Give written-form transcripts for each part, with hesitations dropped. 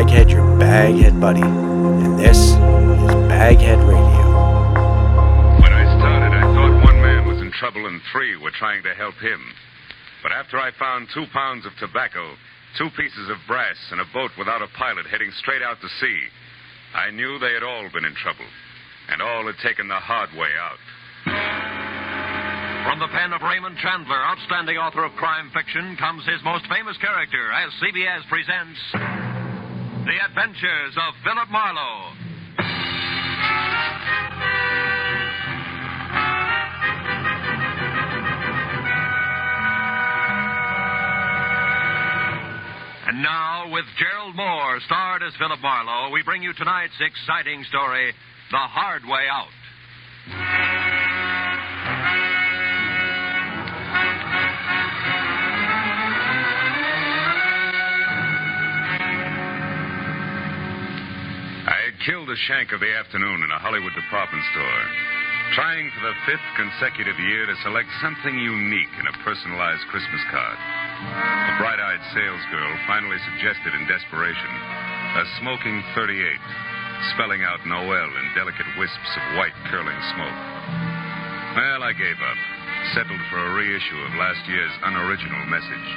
BagHead, your BagHead buddy, and this is BagHead Radio. When I started, I thought one man was in trouble and 3 were trying to help him. But after I found 2 pounds of tobacco, 2 pieces of brass, and a boat without a pilot heading straight out to sea, I knew they had all been in trouble, and all had taken the hard way out. From the pen of Raymond Chandler, outstanding author of crime fiction, comes his most famous character as CBS presents The Adventures of Philip Marlowe. And now, with Gerald Moore, starred as Philip Marlowe, we bring you tonight's exciting story, The Hard Way Out. Killed a shank of the afternoon in a Hollywood department store, trying for the 5th consecutive year to select something unique in a personalized Christmas card. A bright-eyed salesgirl finally suggested in desperation a smoking 38, spelling out Noel in delicate wisps of white curling smoke. Well, I gave up, settled for a reissue of last year's unoriginal message.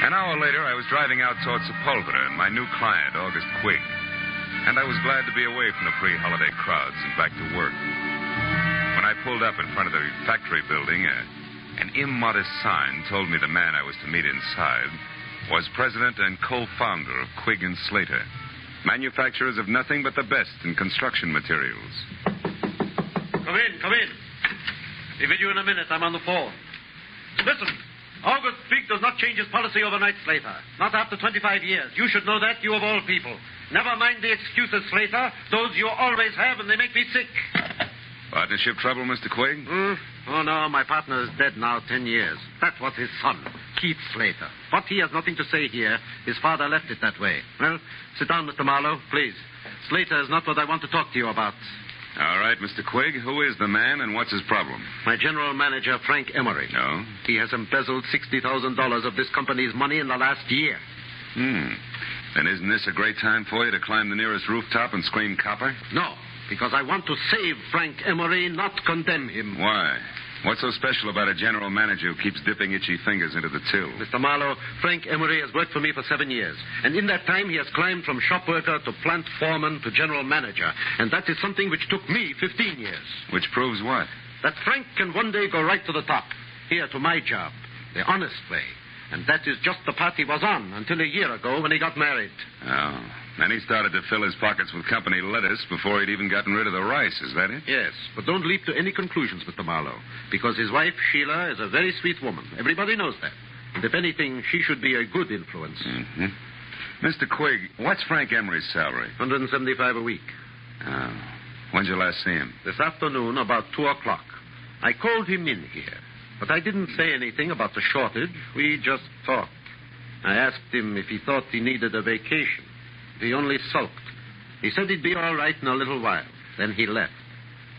An hour later, I was driving out towards Sepulveda and my new client, August Quigg. And I was glad to be away from the pre-holiday crowds and back to work. When I pulled up in front of the factory building, an immodest sign told me the man I was to meet inside was president and co-founder of Quigg & Slater, manufacturers of nothing but the best in construction materials. Come in. Be with you in a minute. I'm on the phone. Listen, August Quigg does not change his policy overnight, Slater. Not after 25 years. You should know that, you of all people. Never mind the excuses, Slater. Those you always have, and they make me sick. Partnership trouble, Mr. Quigg? Oh, no, my partner is dead now 10 years. That was his son, Keith Slater. But he has nothing to say here. His father left it that way. Well, sit down, Mr. Marlowe, please. Slater is not what I want to talk to you about. All right, Mr. Quigg. Who is the man and what's his problem? My general manager, Frank Emery. No? He has embezzled $60,000 of this company's money in the last year. Then isn't this a great time for you to climb the nearest rooftop and scream copper? No, because I want to save Frank Emery, not condemn him. Why? What's so special about a general manager who keeps dipping itchy fingers into the till? Mr. Marlowe, Frank Emery has worked for me for 7 years. And in that time, he has climbed from shop worker to plant foreman to general manager. And that is something which took me 15 years. Which proves what? That Frank can one day go right to the top. Here, to my job. The honest way. And that is just the path he was on until a year ago when he got married. Oh. And he started to fill his pockets with company lettuce before he'd even gotten rid of the rice, is that it? Yes, but don't leap to any conclusions, Mr. Marlowe. Because his wife, Sheila, is a very sweet woman. Everybody knows that. And if anything, she should be a good influence. Mm-hmm. Mr. Quigg, what's Frank Emery's salary? $175 a week. Oh. When'd you last see him? This afternoon, about 2 o'clock. I called him in here. But I didn't say anything about the shortage. We just talked. I asked him if he thought he needed a vacation. He only sulked. He said he'd be all right in a little while. Then he left.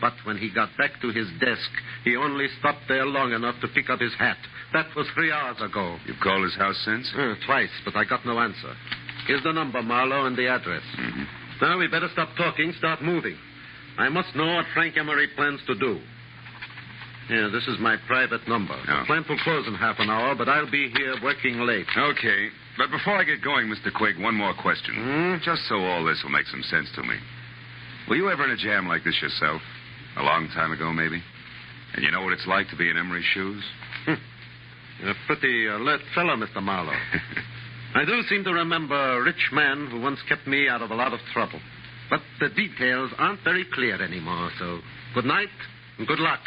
But when he got back to his desk, he only stopped there long enough to pick up his hat. That was 3 hours ago. You've called his house since? Twice, but I got no answer. Here's the number, Marlowe, and the address. Mm-hmm. Now we better stop talking, start moving. I must know what Frank Emery plans to do. Yeah, this is my private number. Oh. The plant will close in half an hour, but I'll be here working late. Okay. But before I get going, Mr. Quigg, one more question. Just so all this will make some sense to me. Were you ever in a jam like this yourself? A long time ago, maybe? And you know what it's like to be in Emery's shoes? You're a pretty alert fellow, Mr. Marlowe. I do seem to remember a rich man who once kept me out of a lot of trouble. But the details aren't very clear anymore, so good night and good luck.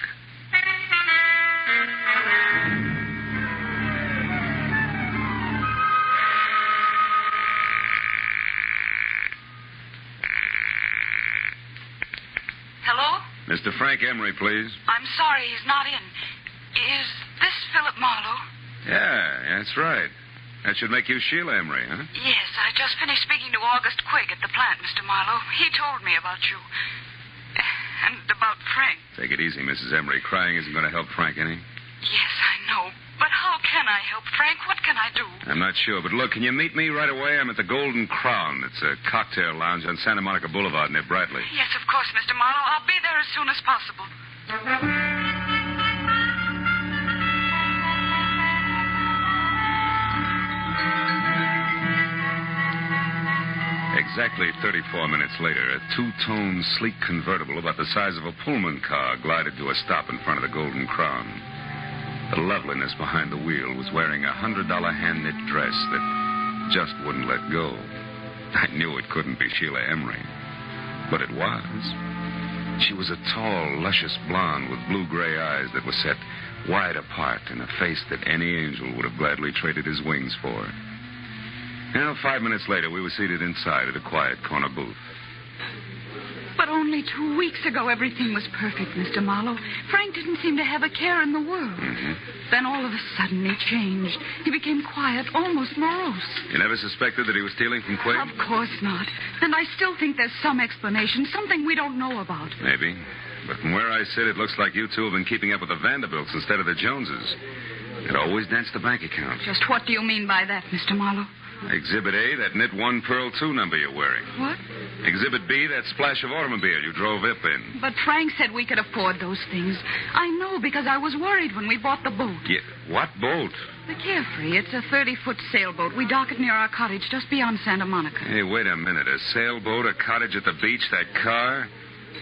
Hello? Mr. Frank Emery, please. I'm sorry he's not in. Is this Philip Marlowe? Yeah, that's right. That should make you Sheila Emery, huh? Yes, I just finished speaking to August Quigg at the plant, Mr. Marlowe. He told me about you. And about Frank. Take it easy, Mrs. Emery. Crying isn't going to help Frank any. Yes, I know. But how can I help, Frank? What can I do? I'm not sure, but look, can you meet me right away? I'm at the Golden Crown. It's a cocktail lounge on Santa Monica Boulevard near Bradley. Yes, of course, Mr. Marlowe. I'll be there as soon as possible. Exactly 34 minutes later, a two-tone, sleek convertible about the size of a Pullman car glided to a stop in front of the Golden Crown. The loveliness behind the wheel was wearing a $100 hand-knit dress that just wouldn't let go. I knew it couldn't be Sheila Emery, but it was. She was a tall, luscious blonde with blue-gray eyes that were set wide apart and a face that any angel would have gladly traded his wings for. Now, 5 minutes later, we were seated inside at a quiet corner booth. But only 2 weeks ago, everything was perfect, Mr. Marlowe. Frank didn't seem to have a care in the world. Mm-hmm. Then all of a sudden, he changed. He became quiet, almost morose. You never suspected that he was stealing from Quig? Of course not. And I still think there's some explanation, something we don't know about. Maybe. But from where I sit, it looks like you two have been keeping up with the Vanderbilts instead of the Joneses. It always danced the bank account. Just what do you mean by that, Mr. Marlowe? Exhibit A, that knit 1 pearl 2 number you're wearing. What? Exhibit B, that splash of automobile you drove up in. But Frank said we could afford those things. I know because I was worried when we bought the boat. Yeah, what boat? The Carefree. It's a 30-foot sailboat. We dock it near our cottage just beyond Santa Monica. Hey, wait a minute. A sailboat, a cottage at the beach, that car?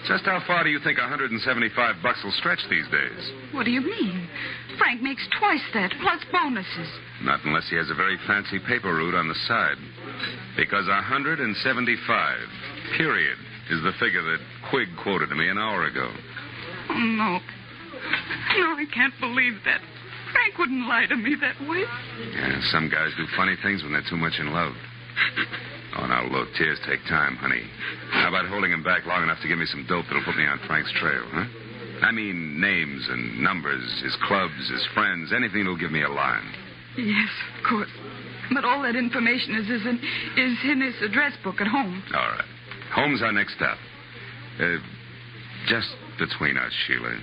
Just how far do you think $175 will stretch these days? What do you mean? Frank makes twice that, plus bonuses. Not unless he has a very fancy paper route on the side. Because 175, period, is the figure that Quig quoted to me an hour ago. Oh, no. No, I can't believe that. Frank wouldn't lie to me that way. Yeah, some guys do funny things when they're too much in love. Oh, now, look, tears take time, honey. How about holding him back long enough to give me some dope that'll put me on Frank's trail, huh? I mean, names and numbers, his clubs, his friends, anything that'll give me a line. Yes, of course. But all that information is in his address book at home. All right. Home's our next stop. Just between us, Sheila.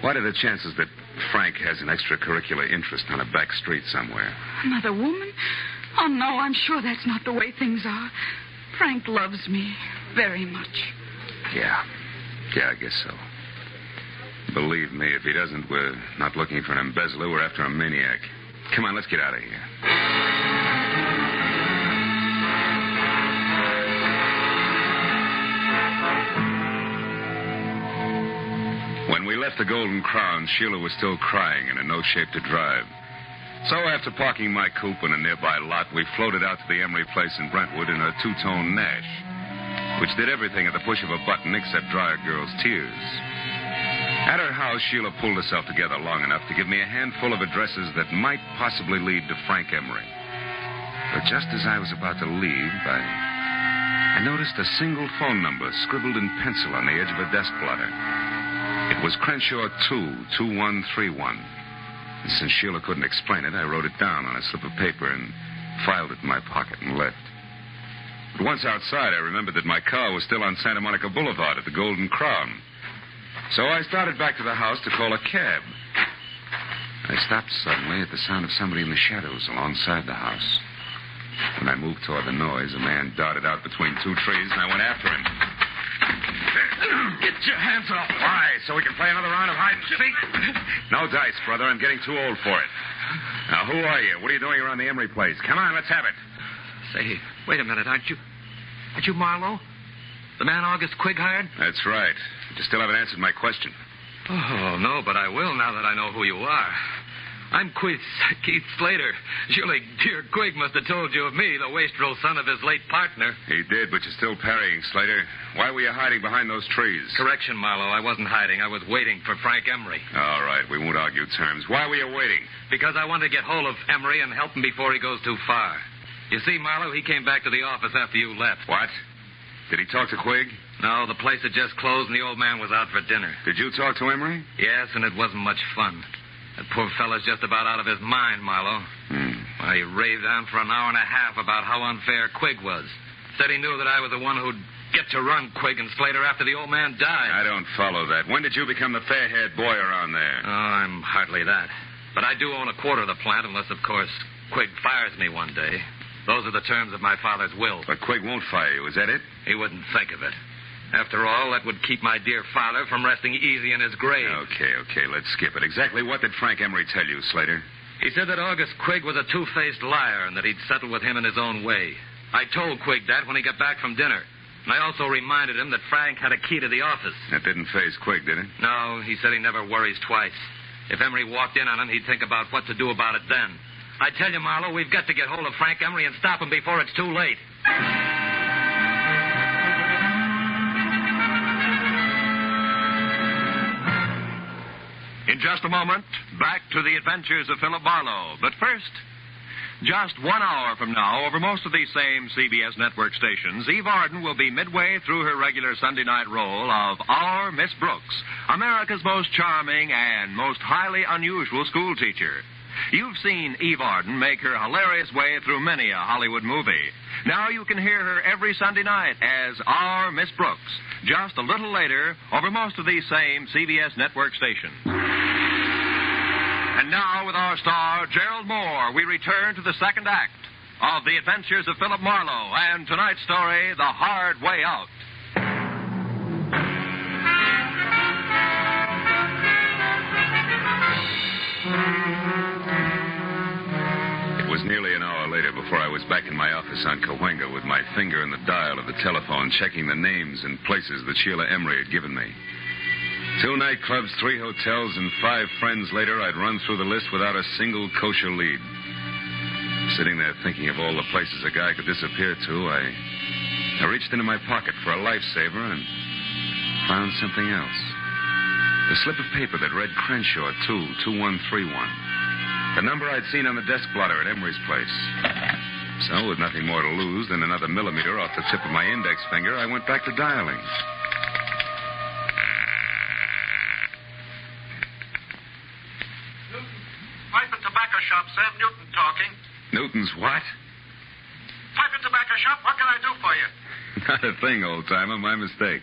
What are the chances that Frank has an extracurricular interest on a back street somewhere? Another woman? Oh, no, I'm sure that's not the way things are. Frank loves me very much. Yeah, I guess so. Believe me, if he doesn't, we're not looking for an embezzler. We're after a maniac. Come on, let's get out of here. When we left the Golden Crown, Sheila was still crying and in no shape to drive. So after parking my coupe in a nearby lot, we floated out to the Emery place in Brentwood in a two-tone Nash, which did everything at the push of a button except dry a girl's tears. At her house, Sheila pulled herself together long enough to give me a handful of addresses that might possibly lead to Frank Emery. But just as I was about to leave, I noticed a single phone number scribbled in pencil on the edge of a desk blotter. It was Crenshaw 22131. And since Sheila couldn't explain it, I wrote it down on a slip of paper and filed it in my pocket and left. But once outside, I remembered that my car was still on Santa Monica Boulevard at the Golden Crown. So I started back to the house to call a cab. I stopped suddenly at the sound of somebody in the shadows alongside the house. When I moved toward the noise, a man darted out between two trees, and I went after him. Get your hands off. Why? So we can play another round of hide and seek? No dice, brother. I'm getting too old for it. Now, who are you? What are you doing around the Emery place? Come on, let's have it. Say, wait a minute. Aren't you Marlowe? The man August Quig hired? That's right. You still haven't answered my question. Oh, no, but I will now that I know who you are. I'm Keith Slater. Surely dear Quig must have told you of me, the wastrel son of his late partner. He did, but you're still parrying, Slater. Why were you hiding behind those trees? Correction, Marlowe. I wasn't hiding. I was waiting for Frank Emery. All right, we won't argue terms. Why were you waiting? Because I wanted to get hold of Emery and help him before he goes too far. You see, Marlowe, he came back to the office after you left. What? Did he talk to Quig? No, the place had just closed and the old man was out for dinner. Did you talk to Emery? Yes, and it wasn't much fun. That poor fella's just about out of his mind, Marlowe. Well, he raved on for an hour and a half about how unfair Quig was. Said he knew that I was the one who'd get to run Quig and Slater after the old man died. I don't follow that. When did you become the fair-haired boy around there? Oh, I'm hardly that. But I do own a quarter of the plant unless, of course, Quig fires me one day. Those are the terms of my father's will. But Quig won't fire you, is that it? He wouldn't think of it. After all, that would keep my dear father from resting easy in his grave. Okay, let's skip it. Exactly what did Frank Emery tell you, Slater? He said that August Quig was a two-faced liar and that he'd settle with him in his own way. I told Quig that when he got back from dinner. And I also reminded him that Frank had a key to the office. That didn't faze Quig, did it? No, he said he never worries twice. If Emery walked in on him, he'd think about what to do about it then. I tell you, Marlowe, we've got to get hold of Frank Emery and stop him before it's too late. In just a moment, back to the Adventures of Philip Marlowe. But first, just 1 hour from now, over most of these same CBS network stations, Eve Arden will be midway through her regular Sunday night role of Our Miss Brooks, America's most charming and most highly unusual school teacher. You've seen Eve Arden make her hilarious way through many a Hollywood movie. Now you can hear her every Sunday night as Our Miss Brooks, just a little later over most of these same CBS network stations. And now, with our star, Gerald Moore, we return to the second act of The Adventures of Philip Marlowe and tonight's story, The Hard Way Out. It was nearly an hour later before I was back in my office on Cahuenga with my finger in the dial of the telephone, checking the names and places that Sheila Emery had given me. 2 nightclubs, 3 hotels, and 5 friends later, I'd run through the list without a single kosher lead. Sitting there thinking of all the places a guy could disappear to, I reached into my pocket for a lifesaver and found something else. A slip of paper that read Crenshaw 22131. The number I'd seen on the desk blotter at Emery's place. So, with nothing more to lose than another millimeter off the tip of my index finger, I went back to dialing. Pipe and tobacco shop, Sam Newton talking. Newton's what? Pipe and tobacco shop, what can I do for you? Not a thing, old-timer. My mistake.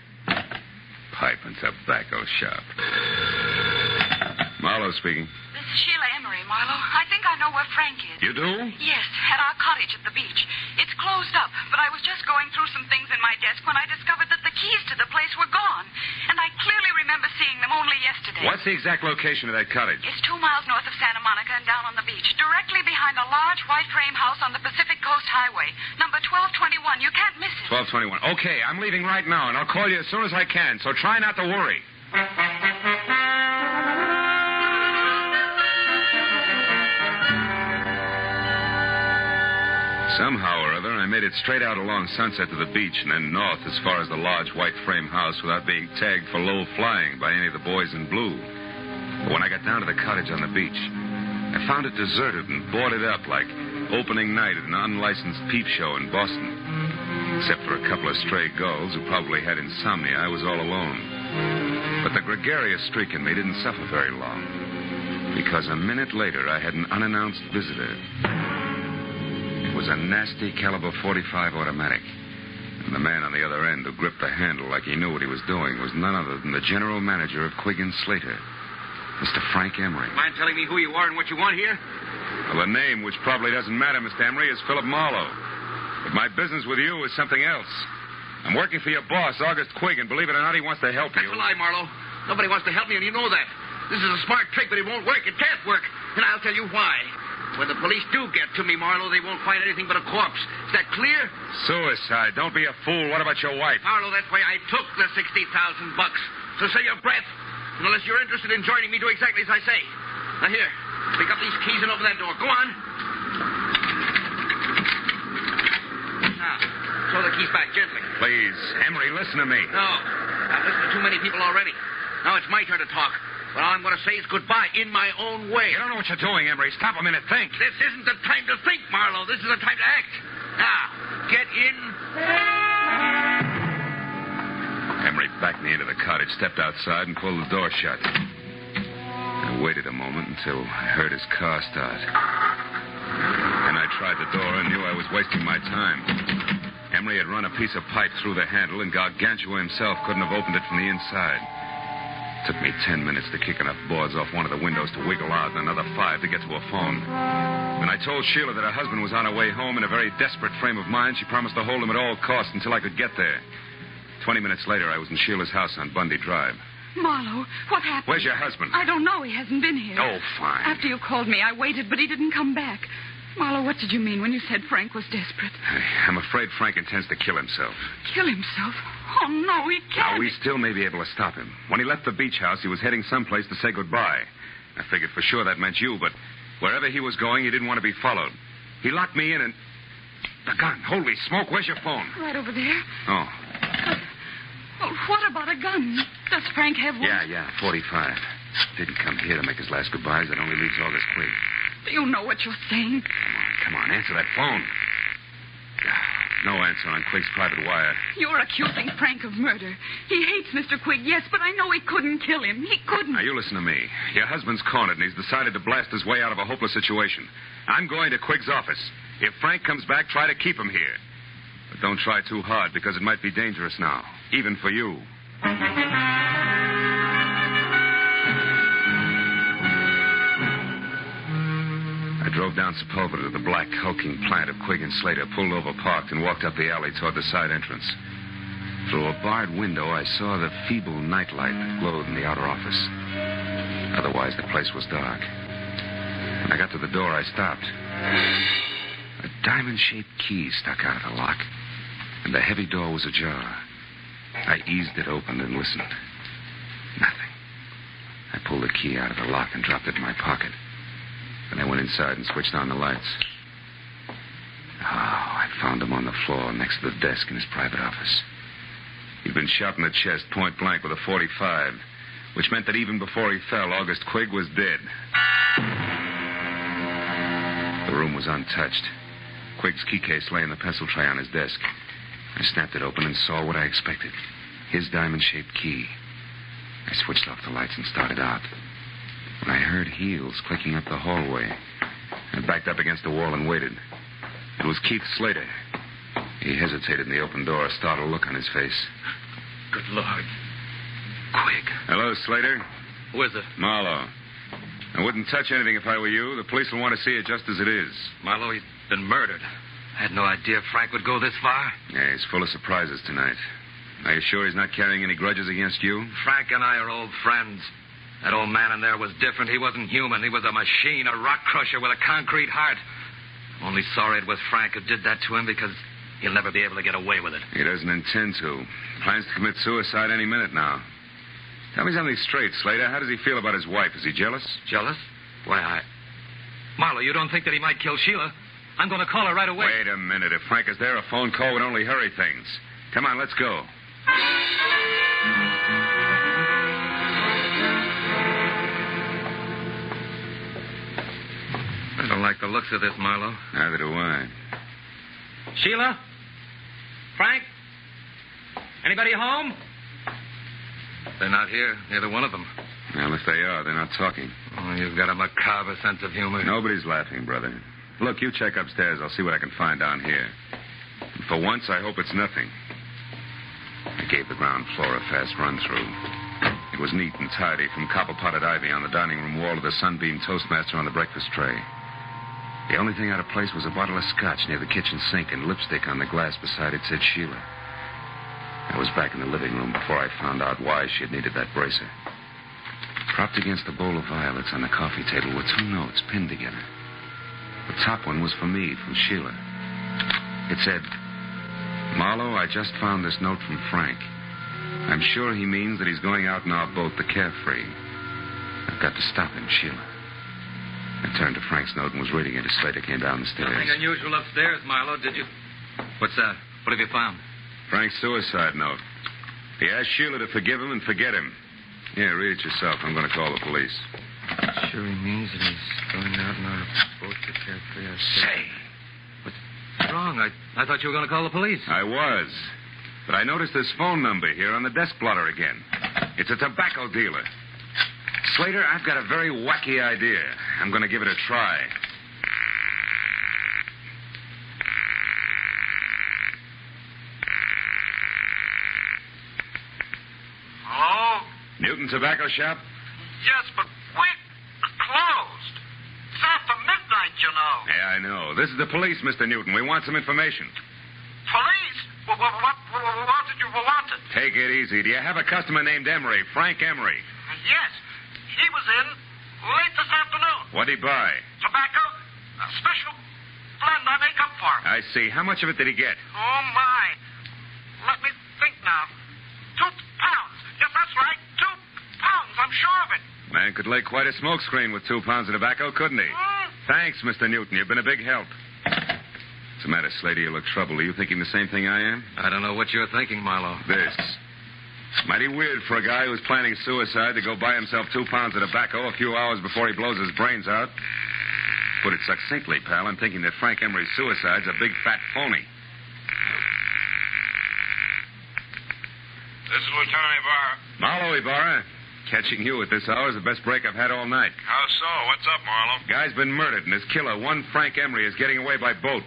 Pipe and tobacco shop. Marlowe speaking. This is Sheila Emery, Marlowe. I think I know where Frank is. You do? Yes, at our cottage at the beach. It's closed up, but I was just going through some things in my desk when I discovered that the keys to the place were gone. And I clearly remember seeing them only yesterday. What's the exact location of that cottage? It's 2 miles north of Santa Monica and down on the beach, directly behind a large white frame house on the Pacific Coast Highway. Number 1221. You can't miss it. 1221. Okay, I'm leaving right now, and I'll call you as soon as I can, so try not to worry. Somehow or other, I made it straight out along Sunset to the beach and then north as far as the large white frame house without being tagged for low flying by any of the boys in blue. But when I got down to the cottage on the beach, I found it deserted and boarded up like opening night at an unlicensed peep show in Boston. Except for a couple of stray gulls who probably had insomnia, I was all alone. But the gregarious streak in me didn't suffer very long, because a minute later I had an unannounced visitor. It was a nasty caliber .45 automatic. And the man on the other end who gripped the handle like he knew what he was doing was none other than the general manager of Quig & Slater, Mr. Frank Emery. Mind telling me who you are and what you want here? Well, the name, which probably doesn't matter, Mr. Emery, is Philip Marlowe. But my business with you is something else. I'm working for your boss, August Quig, and believe it or not, he wants to help you. That's a lie, Marlowe. Nobody wants to help me, and you know that. This is a smart trick, but it won't work. It can't work. And I'll tell you why. When the police do get to me, Marlowe, they won't find anything but a corpse. Is that clear? Suicide. Don't be a fool. What about your wife? Marlowe, that's why I took the $60,000. So save your breath. And unless you're interested in joining me, do exactly as I say. Now, here. Pick up these keys and open that door. Go on. Now, throw the keys back gently. Please, Emery, listen to me. No. I've listened to too many people already. Now it's my turn to talk. But all I'm going to say is goodbye in my own way. You don't know what you're doing, Emery. Stop a minute. Think. This isn't the time to think, Marlowe. This is the time to act. Now, get in. Emery backed me into the cottage, stepped outside, and pulled the door shut. I waited a moment until I heard his car start. Then I tried the door and knew I was wasting my time. Emery had run a piece of pipe through the handle, and Gargantua himself couldn't have opened it from the inside. Took me 10 minutes to kick enough boards off one of the windows to wiggle out and another 5 to get to a phone. When I told Sheila that her husband was on her way home in a very desperate frame of mind, she promised to hold him at all costs until I could get there. 20 minutes later, I was in Sheila's house on Bundy Drive. Marlowe, what happened? Where's your husband? I don't know. He hasn't been here. Oh, fine. After you called me, I waited, but he didn't come back. Marlowe, what did you mean when you said Frank was desperate? I'm afraid Frank intends to kill himself. Kill himself? Oh, no, he can't. Now, we still may be able to stop him. When he left the beach house, he was heading someplace to say goodbye. I figured for sure that meant you, but wherever he was going, he didn't want to be followed. He locked me in and... The gun. Holy smoke, where's your phone? Right over there. Oh. Well, what about a gun? Does Frank have one? Yeah, 45. Didn't come here to make his last goodbyes. That only leaves August Quigg. Do you know what you're saying? Come on, answer that phone. No answer on Quigg's private wire. You're accusing Frank of murder. He hates Mr. Quigg, yes, but I know he couldn't kill him. He couldn't. Now, you listen to me. Your husband's cornered, and he's decided to blast his way out of a hopeless situation. I'm going to Quigg's office. If Frank comes back, try to keep him here. But don't try too hard, because it might be dangerous now, even for you. I drove down Sepulveda to the black, hulking plant of Quigg and Slater, pulled over, parked, and walked up the alley toward the side entrance. Through a barred window, I saw the feeble nightlight that glowed in the outer office. Otherwise, the place was dark. When I got to the door, I stopped. A diamond-shaped key stuck out of the lock, and the heavy door was ajar. I eased it open and listened. Nothing. I pulled the key out of the lock and dropped it in my pocket. Then I went inside and switched on the lights. Oh, I found him on the floor next to the desk in his private office. He'd been shot in the chest point blank with a .45, which meant that even before he fell, August Quigg was dead. The room was untouched. Quigg's key case lay in the pencil tray on his desk. I snapped it open and saw what I expected. His diamond-shaped key. I switched off the lights and started out. When I heard heels clicking up the hallway, I backed up against the wall and waited. It was Keith Slater. He hesitated in the open door, a startled look on his face. Good Lord. Quigg. Hello, Slater. Who is it? Marlowe. I wouldn't touch anything if I were you. The police will want to see it just as it is. Marlowe, he's been murdered. I had no idea Frank would go this far. Yeah, he's full of surprises tonight. Are you sure he's not carrying any grudges against you? Frank and I are old friends. That old man in there was different. He wasn't human. He was a machine, a rock crusher with a concrete heart. I'm only sorry it was Frank who did that to him because he'll never be able to get away with it. He doesn't intend to. Plans to commit suicide any minute now. Tell me something straight, Slater. How does he feel about his wife? Is he jealous? Jealous? Why, Marlowe, you don't think that he might kill Sheila? I'm going to call her right away. Wait a minute. If Frank is there, a phone call would only hurry things. Come on, let's go. I don't like the looks of this, Marlowe. Neither do I. Sheila? Frank? Anybody home? They're not here, neither one of them. Well, if they are, they're not talking. Oh, you've got a macabre sense of humor. Nobody's laughing, brother. Look, you check upstairs. I'll see what I can find down here. And for once, I hope it's nothing. I gave the ground floor a fast run-through. It was neat and tidy, from copper-potted ivy on the dining room wall to the sunbeam toastmaster on the breakfast tray. The only thing out of place was a bottle of scotch near the kitchen sink and lipstick on the glass beside it said Sheila. I was back in the living room before I found out why she had needed that bracer. Propped against a bowl of violets on the coffee table were 2 notes pinned together. The top one was for me, from Sheila. It said, Marlowe, I just found this note from Frank. I'm sure he means that he's going out in our boat, the Carefree. I've got to stop him, Sheila. I turned to Frank's note and was reading it as Slater came down the stairs. Nothing unusual upstairs, Marlowe, did you? What's that? What have you found? Frank's suicide note. He asked Sheila to forgive him and forget him. Yeah, read it yourself. I'm going to call the police. Sure he means that he's going out in our boat to Carefree. Say. What's wrong? I thought you were going to call the police. I was. But I noticed this phone number here on the desk blotter again. It's a tobacco dealer. Slater, I've got a very wacky idea. I'm going to give it a try. Hello? Newton Tobacco Shop? Yes, but we're closed. It's after midnight, you know. Yeah, I know. This is the police, Mr. Newton. We want some information. Police? What did you want? Take it easy. Do you have a customer named Emery, Frank Emery? Yes. He was in late this afternoon. What'd he buy? Tobacco? A special blend I make up for him. I see. How much of it did he get? Oh, my. Let me think now. 2 pounds. Yes, that's right. 2 pounds. I'm sure of it. Man could lay quite a smoke screen with 2 pounds of tobacco, couldn't he? Thanks, Mr. Newton. You've been a big help. What's the matter, Slater? You look troubled. Are you thinking the same thing I am? I don't know what you're thinking, Marlowe. This. It's mighty weird for a guy who's planning suicide to go buy himself 2 pounds of tobacco a few hours before he blows his brains out. Put it succinctly, pal, I'm thinking that Frank Emery's suicide's a big fat phony. This is Lieutenant Ibarra. Marlowe, Ibarra. Catching you at this hour is the best break I've had all night. How so? What's up, Marlowe? Guy's been murdered, and his killer, one Frank Emery, is getting away by boat.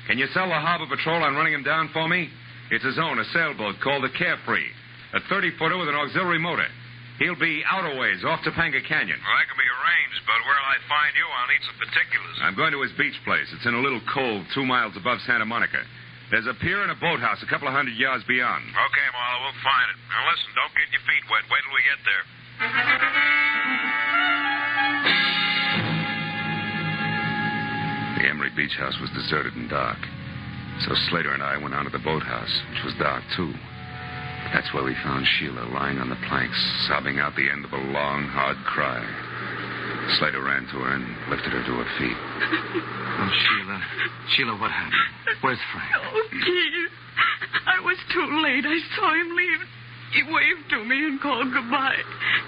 Can you sell the harbor patrol on running him down for me? It's his own, a sailboat called the Carefree. A 30-footer with an auxiliary motor. He'll be out a ways, off Topanga Canyon. Well, that can be arranged, but where'll I find you? I'll need some particulars. I'm going to his beach place. It's in a little cove 2 miles above Santa Monica. There's a pier and a boathouse a couple of 100 yards beyond. Okay, Marlowe, we'll find it. Now, listen, don't get your feet wet. Wait till we get there. The Emery beach house was deserted and dark. So Slater and I went on to the boathouse, which was dark, too. But that's where we found Sheila lying on the planks, sobbing out the end of a long, hard cry. Slater ran to her and lifted her to her feet. Oh, Sheila. Sheila, what happened? Where's Frank? Oh, please. I was too late. I saw him leave. He waved to me and called goodbye.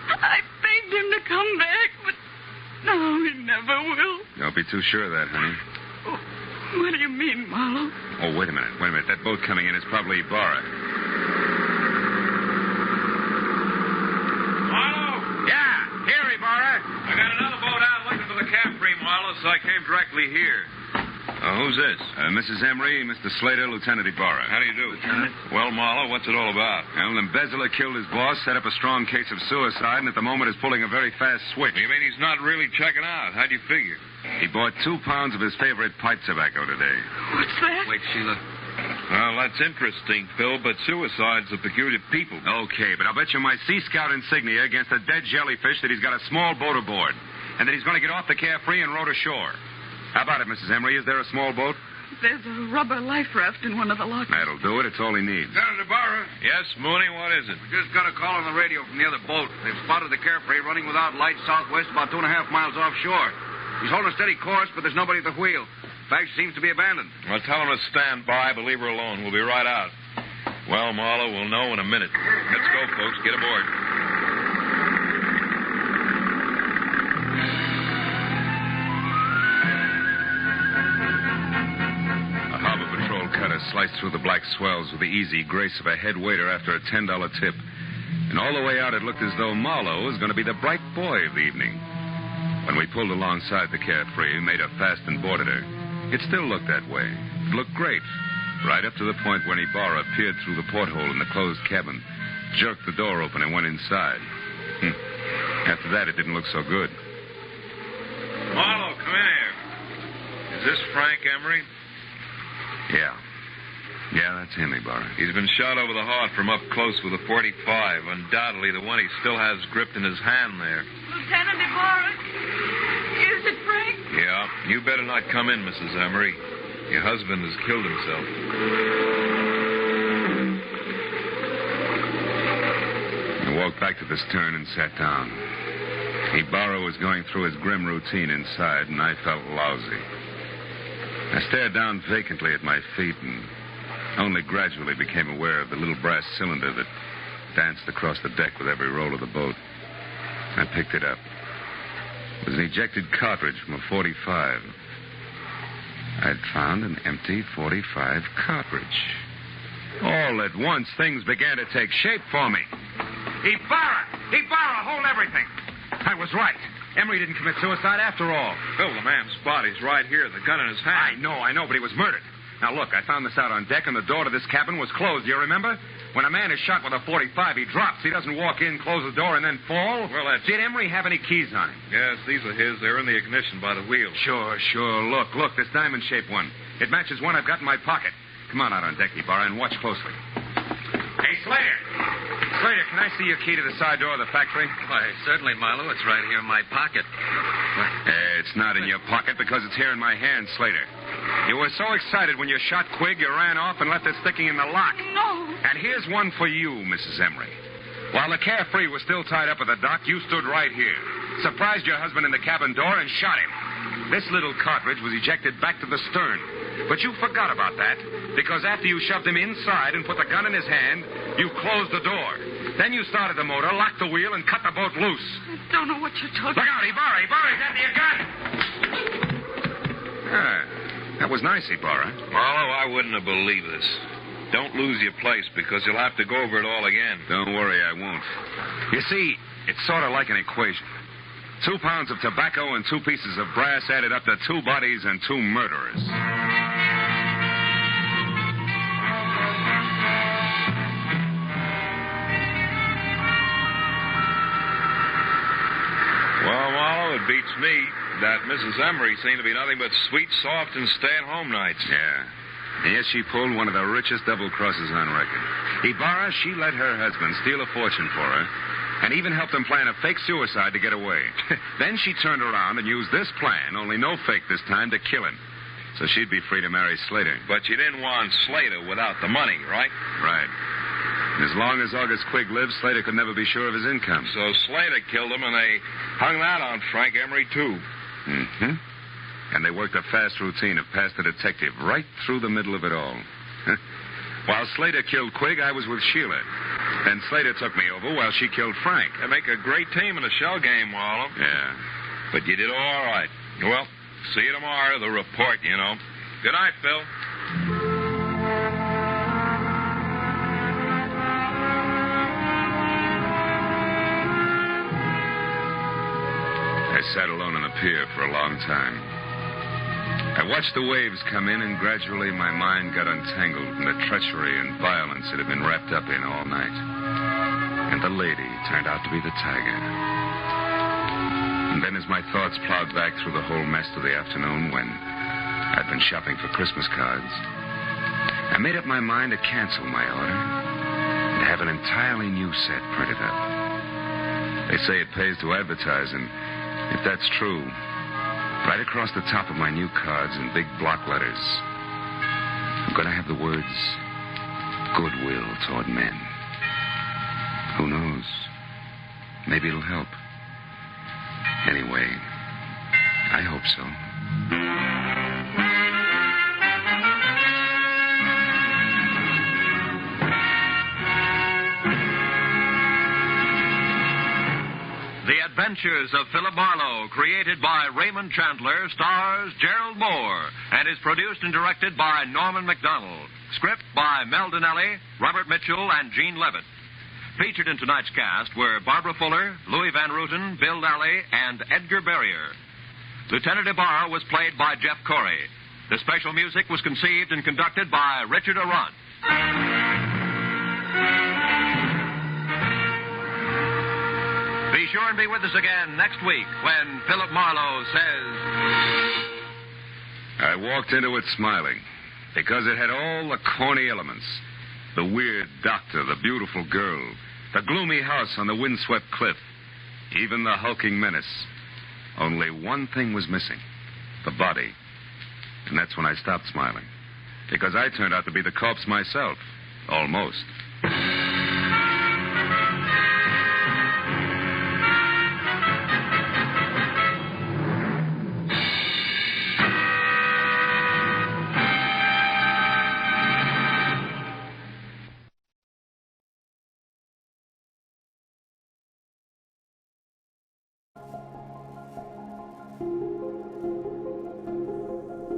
I begged him to come back, but no, he never will. Don't be too sure of that, honey. Oh, what do you mean, Marlowe? Oh, wait a minute. That boat coming in is probably Ibarra. Marlowe! Yeah, here, Ibarra. I got another boat out looking for the Capri, Marlowe, so I came directly here. Who's this? Mrs. Emery, Mr. Slater, Lieutenant Ibarra. How do you do? Lieutenant? Well, Marlowe, what's it all about? Well, the embezzler killed his boss, set up a strong case of suicide, and at the moment is pulling a very fast switch. You mean he's not really checking out? How'd you figure? He bought 2 pounds of his favorite pipe tobacco today. What's that? Wait, Sheila. Well, that's interesting, Phil, but suicide's a peculiar people. Okay, but I'll bet you my Sea Scout insignia against a dead jellyfish that he's got a small boat aboard, and that he's going to get off the Carefree and row to shore. How about it, Mrs. Emery? Is there a small boat? There's a rubber life raft in one of the lockers. That'll do it. It's all he needs. Lieutenant Ibarra? Yes, Mooney, what is it? We just got a call on the radio from the other boat. They've spotted the Carefree running without lights southwest about 2.5 miles offshore. He's holding a steady course, but there's nobody at the wheel. In fact, she seems to be abandoned. Well, tell him to stand by, but leave her alone. We'll be right out. Well, Marlowe, we'll know in a minute. Let's go, folks. Get aboard. A harbor patrol cutter sliced through the black swells with the easy grace of a head waiter after a $10 tip. And all the way out, it looked as though Marlowe was going to be the bright boy of the evening. When we pulled alongside the Carefree, made her fast and boarded her, it still looked that way. It looked great, right up to the point when Ibarra peered through the porthole in the closed cabin, jerked the door open, and went inside. After that, it didn't look so good. Marlowe, come in here. Is this Frank Emery? Yeah, that's him, Ibarra. He's been shot over the heart from up close with a .45. Undoubtedly the one he still has gripped in his hand there. Lieutenant Ibarra? Is it Frank? Yeah, you better not come in, Mrs. Emery. Your husband has killed himself. I walked back to the stern and sat down. Ibarra was going through his grim routine inside, and I felt lousy. I stared down vacantly at my feet and only gradually became aware of the little brass cylinder that danced across the deck with every roll of the boat. I picked it up. It was an ejected cartridge from a .45. I'd found an empty .45 cartridge. All at once, things began to take shape for me. Ibarra, hold everything. I was right. Emery didn't commit suicide after all. Phil, the man's body's right here, the gun in his hand. I know, but he was murdered. Now, look, I found this out on deck, and the door to this cabin was closed. Do you remember? When a man is shot with a .45, he drops. He doesn't walk in, close the door, and then fall. Well, that's... Did Emery have any keys on him? Yes, these are his. They're in the ignition by the wheel. Sure. Look, this diamond-shaped one. It matches one I've got in my pocket. Come on out on deck, Ibarra, and watch closely. Hey, Slater! Slater, can I see your key to the side door of the factory? Why, certainly, Marlowe. It's right here in my pocket. It's not in your pocket because it's here in my hand, Slater. You were so excited when you shot Quigg, you ran off and left it sticking in the lock. No. And here's one for you, Mrs. Emery. While the Carefree was still tied up at the dock, you stood right here, surprised your husband in the cabin door, and shot him. This little cartridge was ejected back to the stern. But you forgot about that, because after you shoved him inside and put the gun in his hand, you closed the door. Then you started the motor, locked the wheel, and cut the boat loose. I don't know what you're talking Look out, Ibarra, he's after your gun! That was nice, Ibarra. Marlowe, I wouldn't have believed this. Don't lose your place, because you'll have to go over it all again. Don't worry, I won't. You see, it's sort of like an equation. 2 pounds of tobacco and 2 pieces of brass added up to 2 bodies and 2 murderers. Well, Marlowe, it beats me that Mrs. Emery seemed to be nothing but sweet, soft, and stay-at-home nights. Yeah. And yes, she pulled one of the richest double crosses on record. Ibarra, she let her husband steal a fortune for her and even helped him plan a fake suicide to get away. Then she turned around and used this plan, only no fake this time, to kill him. So she'd be free to marry Slater. But you didn't want Slater without the money, right? Right. And as long as August Quigg lived, Slater could never be sure of his income. So Slater killed him, and they hung that on Frank Emery, too. Mm-hmm. And they worked a fast routine of pass the detective right through the middle of it all. While Slater killed Quigg, I was with Sheila. Then Slater took me over while she killed Frank. They make a great team in a shell game, Marlowe. Yeah. But you did all right. Well, see you tomorrow, the report, you know. Good night, Phil. I sat alone on the pier for a long time. I watched the waves come in, and gradually my mind got untangled from the treachery and violence it had been wrapped up in all night. And the lady turned out to be the tiger. And then as my thoughts plowed back through the whole mess of the afternoon when I'd been shopping for Christmas cards, I made up my mind to cancel my order and have an entirely new set printed up. They say it pays to advertise, and if that's true, right across the top of my new cards in big block letters, I'm going to have the words, goodwill toward men. Who knows? Maybe it'll help. Anyway, I hope so. The Adventures of Philip Marlowe, created by Raymond Chandler, stars Gerald Moore, and is produced and directed by Norman MacDonald. Script by Mel Donnelly, Robert Mitchell, and Gene Levitt. Featured in tonight's cast were Barbara Fuller, Louis Van Rooten, Bill Nally, and Edgar Barrier. Lieutenant Ibarra was played by Jeff Corey. The special music was conceived and conducted by Richard Arant. Be sure and be with us again next week when Philip Marlowe says... I walked into it smiling because it had all the corny elements. The weird doctor, the beautiful girl, the gloomy house on the windswept cliff, even the hulking menace. Only one thing was missing, the body. And that's when I stopped smiling, because I turned out to be the corpse myself, almost.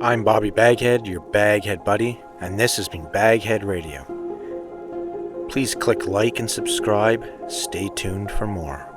I'm Bobby BagHead, your BagHead buddy, and this has been BagHead Radio. Please click like and subscribe. Stay tuned for more.